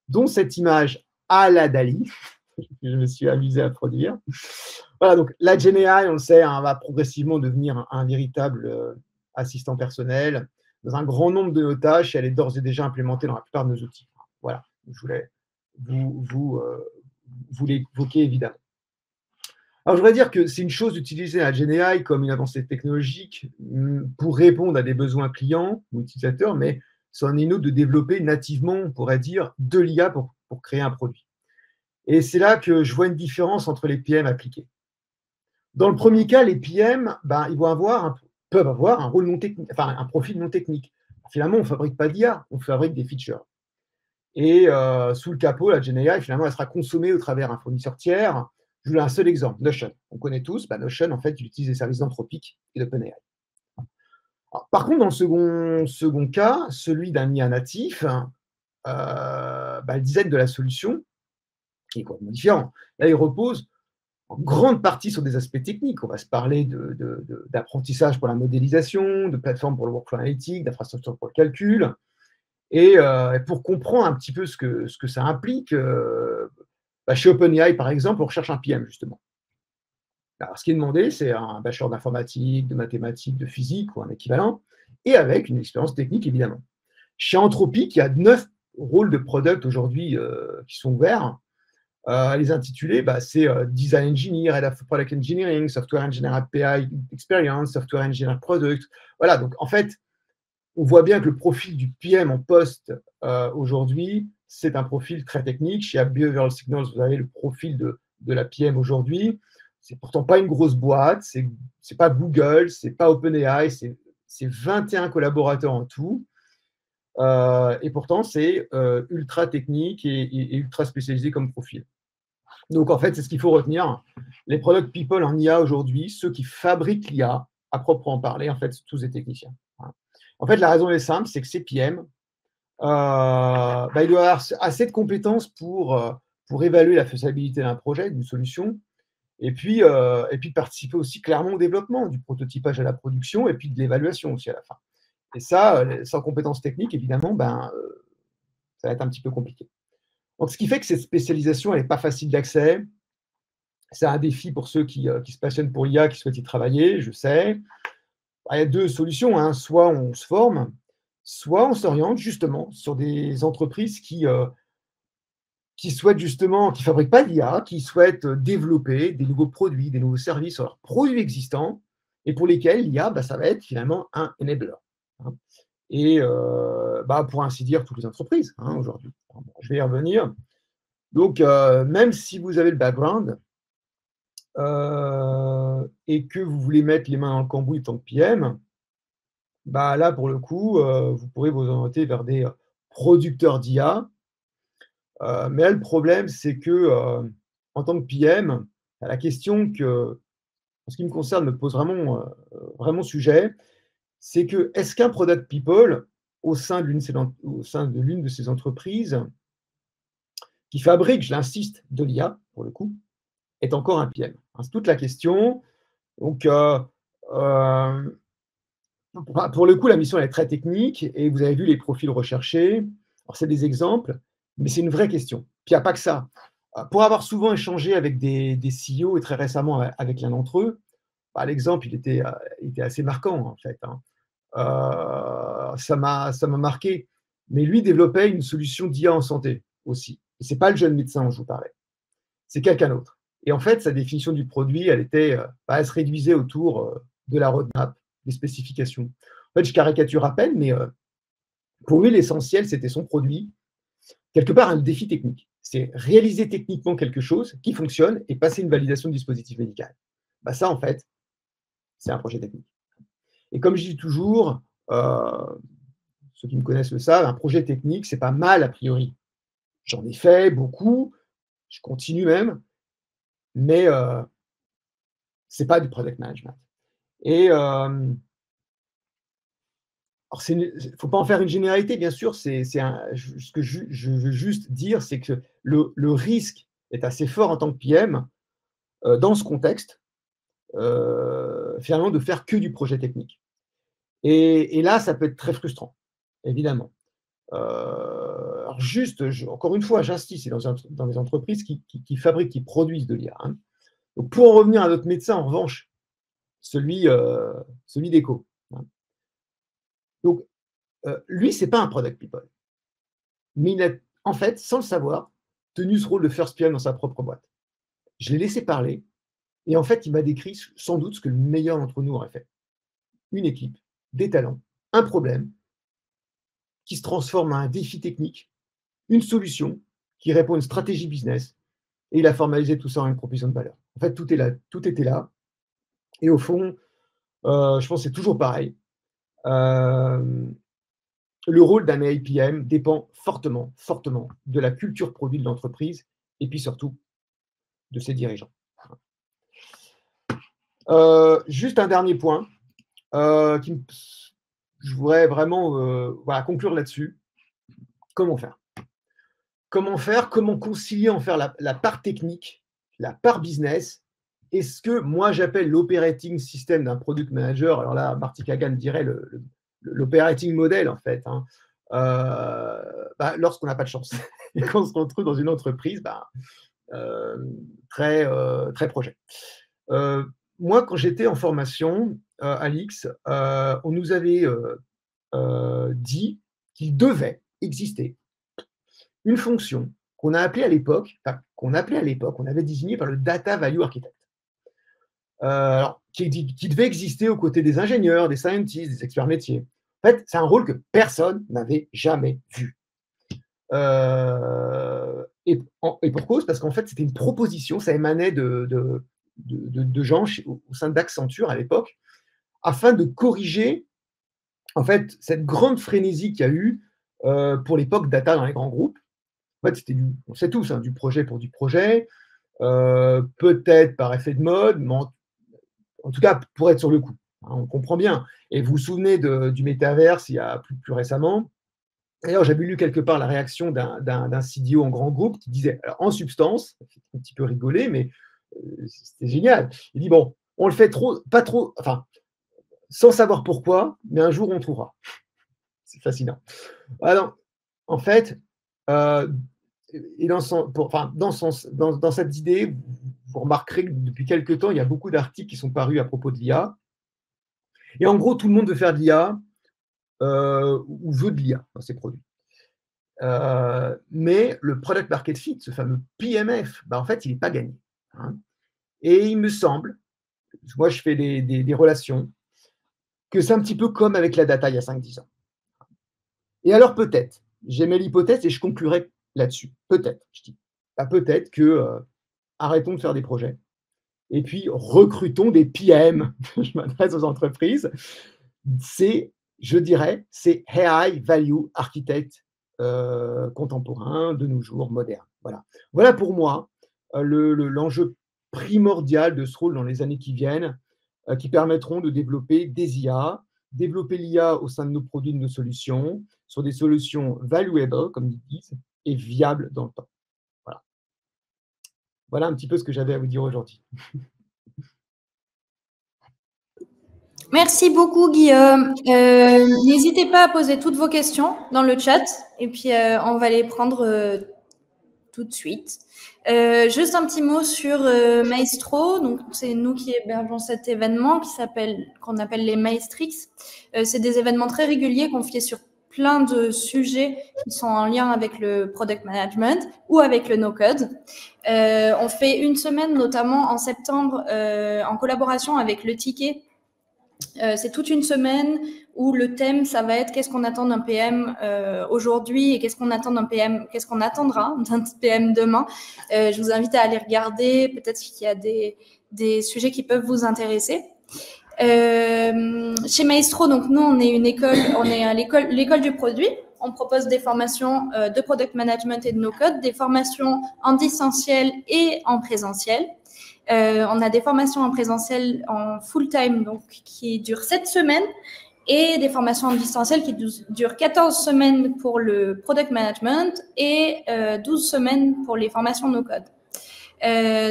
dont cette image à la Dali, que je me suis amusé à produire. Voilà, donc la GenAI, on le sait, va progressivement devenir un véritable assistant personnel dans un grand nombre de nos tâches, et elle est d'ores et déjà implémentée dans la plupart de nos outils. Voilà, je voulais vous l'évoquer évidemment. Alors, je voudrais dire que c'est une chose d'utiliser la GenAI comme une avancée technologique pour répondre à des besoins clients ou utilisateurs, mais c'en est une autre de développer nativement, on pourrait dire, de l'IA pour créer un produit. Et c'est là que je vois une différence entre les PM appliqués. Dans le premier cas, les PM, ils peuvent avoir un rôle non technique, enfin un profil non technique. Finalement, on ne fabrique pas d'IA, on fabrique des features. Et sous le capot, la GenAI, finalement, elle sera consommée au travers d'un fournisseur tiers. Je vous donne un seul exemple, Notion. On connaît tous, Notion, en fait, il utilise les services d'Anthropic et d'OpenAI. Par contre, dans le second cas, celui d'un IA natif, le design de la solution, qui est complètement différent. Là, il repose en grande partie sur des aspects techniques. On va se parler d'apprentissage pour la modélisation, de plateforme pour le workflow analytique, d'infrastructure pour le calcul. Et pour comprendre un petit peu ce que ça implique, chez OpenAI, par exemple, on recherche un PM, justement. Alors, ce qui est demandé, c'est un bachelor d'informatique, de mathématiques, de physique ou un équivalent, et avec une expérience technique, évidemment. Chez Anthropic, il y a 9 rôles de product aujourd'hui qui sont ouverts. Les intitulés, c'est Design Engineer, Head of Product Engineering, Software Engineer API Experience, Software Engineer Product. Voilà, donc en fait, on voit bien que le profil du PM en poste aujourd'hui, c'est un profil très technique. Chez Behavioral Signals, vous avez le profil de la PM aujourd'hui. C'est pourtant pas une grosse boîte, c'est pas Google, c'est pas OpenAI, c'est 21 collaborateurs en tout. Et pourtant, c'est ultra technique et ultra spécialisé comme profil. Donc, en fait, c'est ce qu'il faut retenir. Les product people en IA aujourd'hui, ceux qui fabriquent l'IA, à proprement parler, en fait, c'est tous des techniciens. En fait, la raison est simple, c'est que ces PM, il doit avoir assez de compétences pour évaluer la faisabilité d'un projet, d'une solution, et puis participer aussi clairement au développement, du prototypage à la production, et puis de l'évaluation aussi à la fin. Et ça, sans compétences techniques, évidemment, ça va être un petit peu compliqué. Donc, ce qui fait que cette spécialisation, elle n'est pas facile d'accès. C'est un défi pour ceux qui se passionnent pour l'IA, qui souhaitent y travailler, je sais. Il y a 2 solutions, hein. Soit on se forme, soit on s'oriente justement sur des entreprises qui souhaitent justement, qui ne fabriquent pas d'IA, qui souhaitent développer des nouveaux produits, des nouveaux services sur leurs produits existants, et pour lesquels l'IA, ça va être finalement un enabler. Hein. Et pour ainsi dire, toutes les entreprises aujourd'hui. Je vais y revenir. Donc, même si vous avez le background et que vous voulez mettre les mains dans le cambouis en tant que PM, là, pour le coup, vous pourrez vous orienter vers des producteurs d'IA. Mais là, le problème, c'est que en tant que PM, la question que, en ce qui me concerne, me pose vraiment sujet, c'est que est-ce qu'un product people, au sein de l'une de ces entreprises, qui fabrique, je l'insiste, de l'IA, pour le coup, est encore un PM? C'est toute la question. Donc, pour le coup, la mission elle est très technique et vous avez vu les profils recherchés. Alors, c'est des exemples, mais c'est une vraie question. Puis, il n'y a pas que ça. Pour avoir souvent échangé avec des CEO et très récemment avec l'un d'entre eux, l'exemple, il était assez marquant, en fait. Ça m'a marqué. Mais lui développait une solution d'IA en santé aussi. Ce n'est pas le jeune médecin dont je vous parlais. C'est quelqu'un d'autre. Et en fait, sa définition du produit, elle se réduisait autour de la roadmap, des spécifications. En fait, je caricature à peine, mais pour lui, l'essentiel, c'était son produit. Quelque part, un défi technique. C'est réaliser techniquement quelque chose qui fonctionne et passer une validation de dispositif médical. Ça, en fait, c'est un projet technique. Et comme je dis toujours, ceux qui me connaissent le savent, un projet technique, c'est pas mal a priori. J'en ai fait beaucoup, je continue même, mais c'est pas du product management. Et il ne faut pas en faire une généralité, bien sûr. Ce que je veux juste dire, c'est que le risque est assez fort en tant que PM, dans ce contexte, finalement, de faire que du projet technique. Et là, ça peut être très frustrant, évidemment. Alors encore une fois, j'insiste, c'est dans des entreprises qui fabriquent, qui produisent de l'IA. Donc, pour en revenir à notre médecin, en revanche, celui d'Echo. Donc, lui, ce n'est pas un product people. Mais il a, en fait, sans le savoir, tenu ce rôle de first PM dans sa propre boîte. Je l'ai laissé parler, et en fait, il m'a décrit sans doute ce que le meilleur d'entre nous aurait fait. Une équipe, des talents, un problème qui se transforme en un défi technique, une solution qui répond à une stratégie business, et il a formalisé tout ça en une proposition de valeur. En fait, tout était là. Et au fond, je pense que c'est toujours pareil. Le rôle d'un APM dépend fortement de la culture produit de l'entreprise et puis surtout de ses dirigeants. Juste un dernier point, je voudrais vraiment conclure là-dessus. Comment faire? comment faire, comment concilier en faire la part technique, la part business, et ce que moi j'appelle l'operating system d'un product manager. Alors là, Marty Kagan dirait l'operating model, en fait. Hein. Lorsqu'on n'a pas de chance et qu'on se retrouve dans une entreprise très projet. Moi, quand j'étais en formation, Alix, on nous avait dit qu'il devait exister une fonction qu'on a appelée à l'époque, on avait désigné par le Data Value Architect. Qui devait exister aux côtés des ingénieurs, des scientists, des experts métiers. En fait, c'est un rôle que personne n'avait jamais vu. Et pour cause, parce qu'en fait, c'était une proposition, ça émanait de gens au sein d'Accenture à l'époque, afin de corriger en fait cette grande frénésie qu'il y a eu pour l'époque data dans les grands groupes. En fait, c'était on sait tous, hein, du projet pour du projet, peut-être par effet de mode, mais en tout cas pour être sur le coup. Hein, on comprend bien. Et vous vous souvenez du métaverse il y a plus récemment. D'ailleurs, j'avais lu quelque part la réaction d'un CDO en grand groupe qui disait, alors, en substance, un petit peu rigolé, mais c'était génial. Il dit, bon, on le fait pas trop, enfin, sans savoir pourquoi, mais un jour on trouvera. C'est fascinant. Alors, en fait, et dans cette idée, vous remarquerez que depuis quelques temps, il y a beaucoup d'articles qui sont parus à propos de l'IA. Et en gros, tout le monde veut faire de l'IA ou veut de l'IA dans ses produits. Mais le product market fit, ce fameux PMF, en fait, il n'est pas gagné. Hein. Et il me semble, moi je fais des relations, que c'est un petit peu comme avec la data il y a 5-10 ans. Et alors peut-être, j'aimais l'hypothèse et je conclurai là-dessus. Peut-être, je dis, peut-être que arrêtons de faire des projets et puis recrutons des PM. Je m'adresse aux entreprises. Je dirais, c'est AI Value Architect contemporain, de nos jours, moderne. Voilà pour moi l'enjeu primordial de ce rôle dans les années qui viennent, qui permettront de développer des IA, développer l'IA au sein de nos produits, de nos solutions, sur des solutions valuable, comme ils disent, et viables dans le temps. Voilà un petit peu ce que j'avais à vous dire aujourd'hui.
Merci beaucoup, Guillaume. N'hésitez pas à poser toutes vos questions dans le chat et puis on va les prendre tout de suite. Juste un petit mot sur Maestro. Donc, c'est nous qui hébergeons cet événement qu'on appelle les Maestrix. C'est des événements très réguliers confiés sur plein de sujets qui sont en lien avec le product management ou avec le no-code. On fait une semaine, notamment en septembre, en collaboration avec le Ticket. C'est toute une semaine où le thème, ça va être qu'est-ce qu'on attend d'un PM aujourd'hui et qu'est-ce qu'on attend d'un PM, qu'est-ce qu'on attendra d'un PM demain. Je vous invite à aller regarder, peut-être qu'il y a des sujets qui peuvent vous intéresser. Chez Maestro, donc nous, on est une école, on est à l'école du produit. On propose des formations de product management et de no-code, des formations en distanciel et en présentiel. On a des formations en présentiel en full-time, donc qui durent 7 semaines, et des formations en distanciel qui durent 14 semaines pour le product management et 12 semaines pour les formations no-code.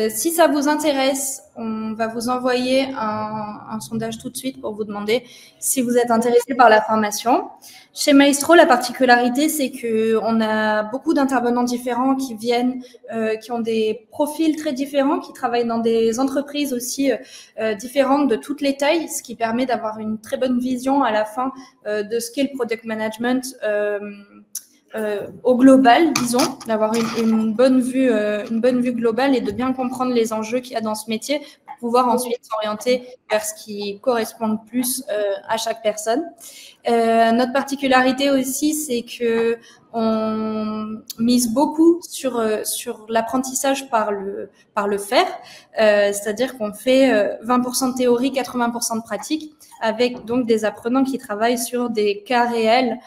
Si ça vous intéresse, on va vous envoyer un sondage tout de suite pour vous demander si vous êtes intéressé par la formation. Chez Maestro, la particularité, c'est qu'on a beaucoup d'intervenants différents qui viennent, qui ont des profils très différents, qui travaillent dans des entreprises aussi différentes de toutes les tailles, ce qui permet d'avoir une très bonne vision à la fin de ce qu'est le product management au global, disons, d'avoir une bonne vue globale et de bien comprendre les enjeux qu'il y a dans ce métier pour pouvoir ensuite s'orienter vers ce qui correspond le plus à chaque personne. Notre particularité aussi, c'est que on mise beaucoup sur l'apprentissage par le faire, c'est-à-dire qu'on fait 20% de théorie, 80% de pratique, avec donc des apprenants qui travaillent sur des cas réels.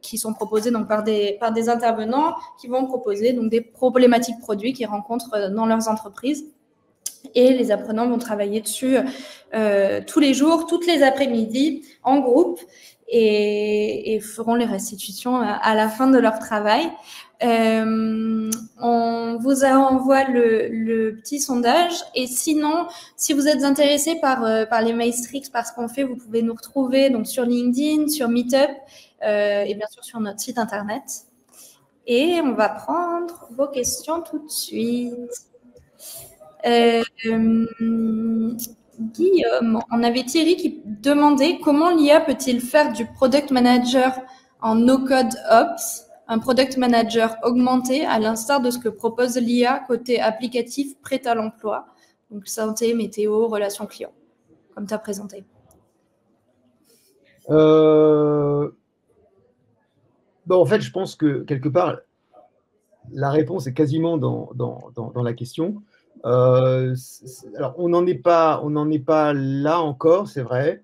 Qui sont proposés donc par des intervenants qui vont proposer donc des problématiques produits qu'ils rencontrent dans leurs entreprises. Et les apprenants vont travailler dessus tous les jours, toutes les après-midi, en groupe, et feront les restitutions à la fin de leur travail. On vous envoie le petit sondage. Et sinon, si vous êtes intéressé par les Maestrix, par ce qu'on fait, vous pouvez nous retrouver donc sur LinkedIn, sur Meetup et bien sûr sur notre site internet. Et on va prendre vos questions tout de suite. Guillaume, on avait Thierry qui demandait comment l'IA peut-il faire du product manager en no-code ops, un product manager augmenté à l'instar de ce que propose l'IA côté applicatif prêt à l'emploi, donc santé, météo, relations clients, comme tu as présenté.
Bon, en fait, je pense que quelque part, la réponse est quasiment dans la question. Alors, on n'en est pas là encore, c'est vrai.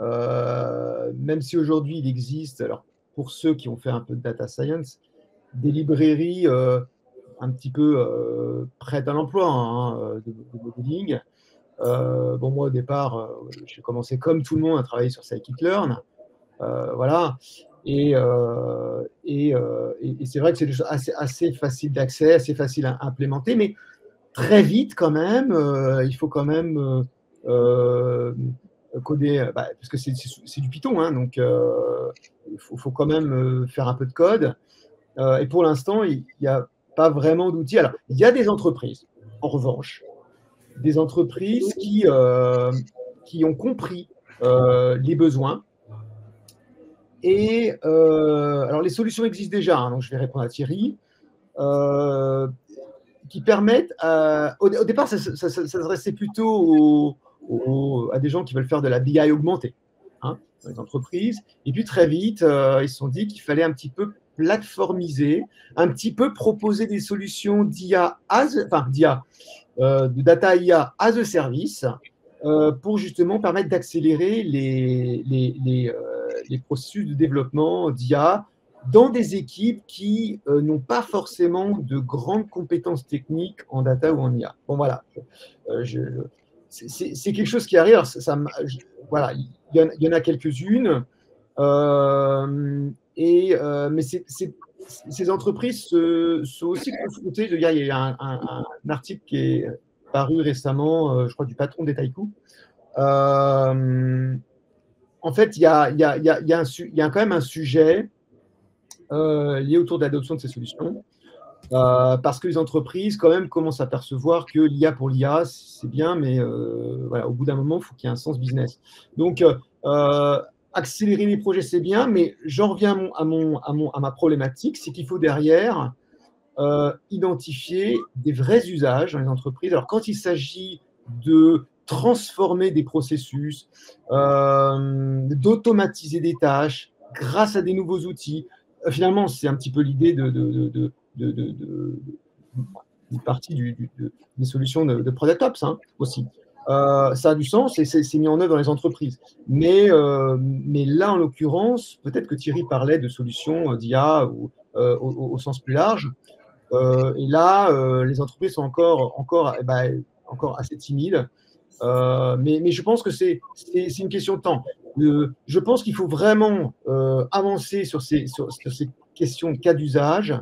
Même si aujourd'hui, il existe, alors pour ceux qui ont fait un peu de data science, des librairies un petit peu prêtes à l'emploi, hein, de modeling. Bon, moi, au départ, j'ai commencé comme tout le monde à travailler sur Scikit-Learn. Voilà. Et c'est vrai que c'est des choses assez faciles d'accès, assez faciles à implémenter, mais très vite quand même, il faut quand même coder, parce que c'est du Python, hein, donc il faut quand même faire un peu de code. Et pour l'instant, il n'y a pas vraiment d'outils. Alors, il y a des entreprises, en revanche, des entreprises qui ont compris les besoins. Et alors, les solutions existent déjà, hein, donc je vais répondre à Thierry, qui permettent, au départ, ça s'adressait plutôt à des gens qui veulent faire de la BI augmentée, hein, dans les entreprises. Et puis très vite, ils se sont dit qu'il fallait un petit peu plateformiser, un petit peu proposer des solutions d'IA, de data IA as a service, pour justement permettre d'accélérer les processus de développement d'IA dans des équipes qui n'ont pas forcément de grandes compétences techniques en data ou en IA. Bon, voilà. C'est quelque chose qui arrive. Alors, voilà, il y en a quelques-unes. Mais ces entreprises sont aussi confrontées. Il y a un article qui est paru récemment, je crois, du patron des Taïkou. En fait, il y a quand même un sujet lié autour de l'adoption de ces solutions, parce que les entreprises quand même commencent à percevoir que l'IA pour l'IA, c'est bien, mais voilà, au bout d'un moment, il faut qu'il y ait un sens business. Donc, accélérer les projets, c'est bien, mais j'en reviens à ma problématique, c'est qu'il faut derrière identifier des vrais usages dans les entreprises. Alors, quand il s'agit de transformer des processus, d'automatiser des tâches grâce à des nouveaux outils, finalement, c'est un petit peu l'idée d'une partie des solutions de Product Ops, hein, aussi. Ça a du sens et c'est mis en œuvre dans les entreprises. Mais là, en l'occurrence, peut-être que Thierry parlait de solutions d'IA au sens plus large. Et là, les entreprises sont encore assez timides. Mais je pense que c'est une question de temps. Je pense qu'il faut vraiment avancer sur ces questions de cas d'usage,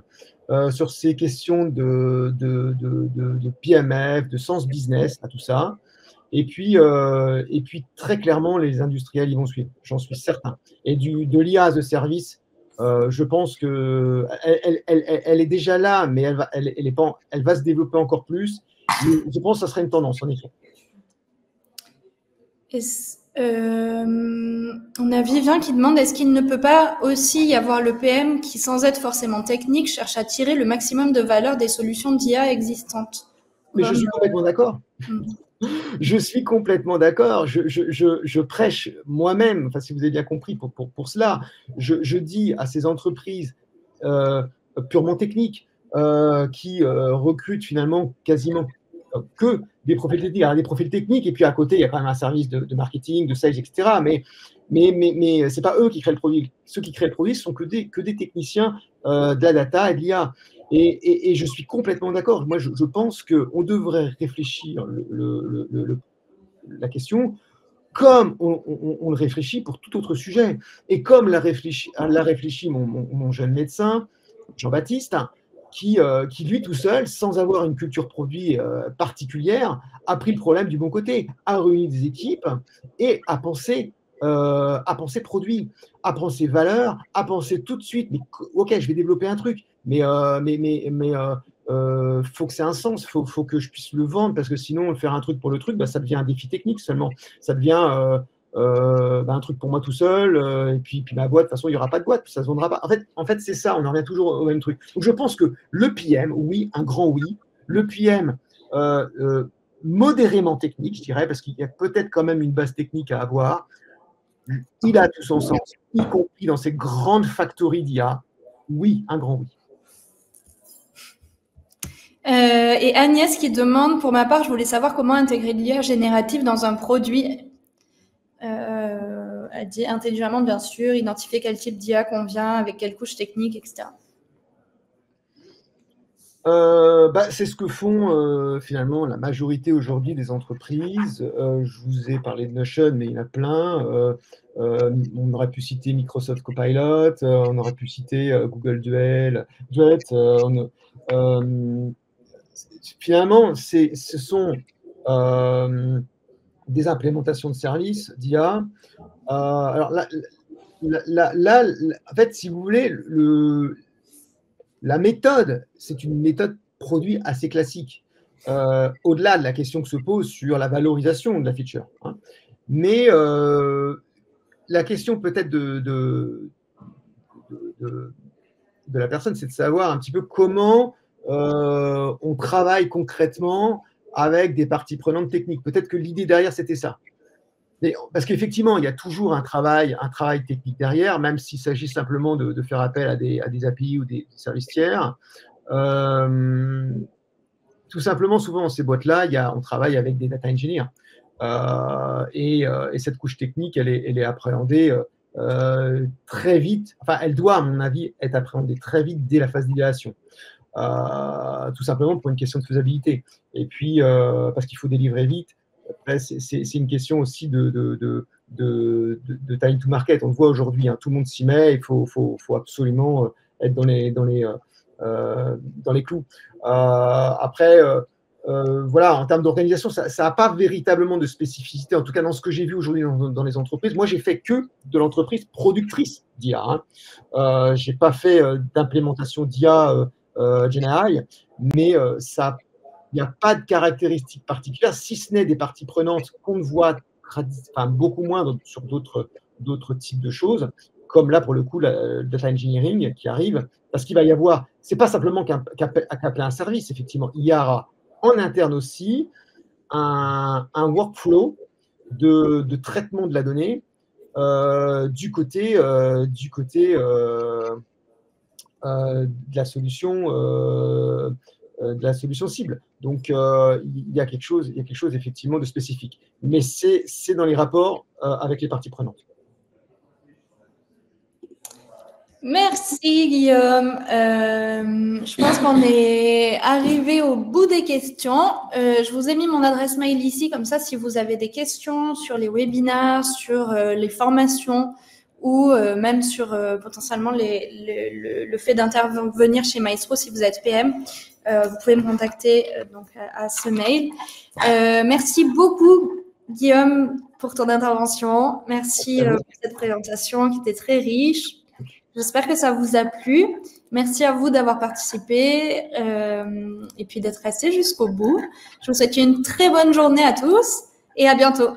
sur ces questions de PMF, de sens business, à tout ça. Et puis, très clairement, les industriels, ils vont suivre, j'en suis certain. Et de l'IA as a service, je pense qu'elle est déjà là, mais elle va se développer encore plus. Je pense que ça serait une tendance, en effet.
On a Vivien qui demande, est-ce qu'il ne peut pas aussi y avoir le PM qui, sans être forcément technique, cherche à tirer le maximum de valeur des solutions d'IA existantes?
Mais je suis complètement d'accord. Je suis complètement d'accord. Je prêche moi-même, enfin, si vous avez bien compris, pour cela. Je dis à ces entreprises purement techniques qui recrutent finalement quasiment que des profils techniques. Alors, des profils techniques, et puis à côté, il y a quand même un service de marketing, de sales, etc. Mais ce n'est pas eux qui créent le produit. Ceux qui créent le produit ne sont que des techniciens de la data et de l'IA. Et je suis complètement d'accord. Moi, je pense qu'on devrait réfléchir la question comme on le réfléchit pour tout autre sujet. Et comme l'a réfléchi mon jeune médecin, Jean-Baptiste, qui, lui, tout seul, sans avoir une culture produit particulière, a pris le problème du bon côté, a réuni des équipes et a pensé produit, a pensé valeur, a pensé tout de suite, mais ok, je vais développer un truc, mais faut que c'est un sens, faut que je puisse le vendre, parce que sinon, faire un truc pour le truc, bah, ça devient un défi technique seulement. Ça devient un truc pour moi tout seul, et puis ma boîte, de toute façon, il n'y aura pas de boîte, ça ne se vendra pas. En fait c'est ça, on en revient toujours au même truc. Donc, je pense que le PM, oui, un grand oui. Le PM, modérément technique, je dirais, parce qu'il y a peut-être quand même une base technique à avoir. Il a tout son sens, y compris dans ces grandes factories d'IA. Oui, un grand oui.
Et Agnès qui demande, pour ma part, je voulais savoir comment intégrer l'IA générative dans un produit. Elle dit intelligemment, bien sûr, identifier quel type d'IA convient, avec quelle couche technique, etc.
C'est ce que font finalement la majorité aujourd'hui des entreprises. Je vous ai parlé de Notion, mais il y en a plein. On aurait pu citer Microsoft Copilot, on aurait pu citer Google Duet. Finalement, ce sont des implémentations de services d'IA. Alors là, en fait, si vous voulez, la méthode, c'est une méthode produit assez classique, au-delà de la question que se pose sur la valorisation de la feature. Hein. Mais la question peut-être de la personne, c'est de savoir un petit peu comment on travaille concrètement avec des parties prenantes techniques. Peut-être que l'idée derrière, c'était ça. Parce qu'effectivement, il y a toujours un travail technique derrière, même s'il s'agit simplement de faire appel à des API ou des services tiers. Tout simplement, souvent, dans ces boîtes-là, on travaille avec des data engineers. Et cette couche technique, elle est appréhendée très vite. Enfin, elle doit, à mon avis, être appréhendée très vite dès la phase d'idéation. Tout simplement pour une question de faisabilité. Et puis, parce qu'il faut délivrer vite. Après, c'est une question aussi de time to market. On le voit aujourd'hui, hein, tout le monde s'y met, il faut absolument être dans les clous. Après, voilà, en termes d'organisation, ça n'a pas véritablement de spécificité, en tout cas dans ce que j'ai vu aujourd'hui dans les entreprises. Moi, j'ai fait que de l'entreprise productrice d'IA. Hein. Je n'ai pas fait d'implémentation d'IA GenAI, mais il n'y a pas de caractéristiques particulières, si ce n'est des parties prenantes qu'on voit beaucoup moins sur d'autres types de choses, comme là, pour le coup, la data engineering qui arrive, parce qu'il va y avoir, ce n'est pas simplement qu'appeler un service, effectivement, il y aura en interne aussi un workflow de traitement de la donnée du côté de la solution cible. Donc, il y a quelque chose effectivement de spécifique. Mais c'est dans les rapports avec les parties prenantes.
Merci Guillaume. Je pense qu'on est arrivé au bout des questions. Je vous ai mis mon adresse mail ici, comme ça, si vous avez des questions sur les webinaires, sur les formations ou même sur potentiellement le fait d'intervenir chez Maestro si vous êtes PM, vous pouvez me contacter donc à ce mail. Merci beaucoup Guillaume pour ton intervention. Merci pour cette présentation qui était très riche. J'espère que ça vous a plu. Merci à vous d'avoir participé et puis d'être resté jusqu'au bout. Je vous souhaite une très bonne journée à tous et à bientôt.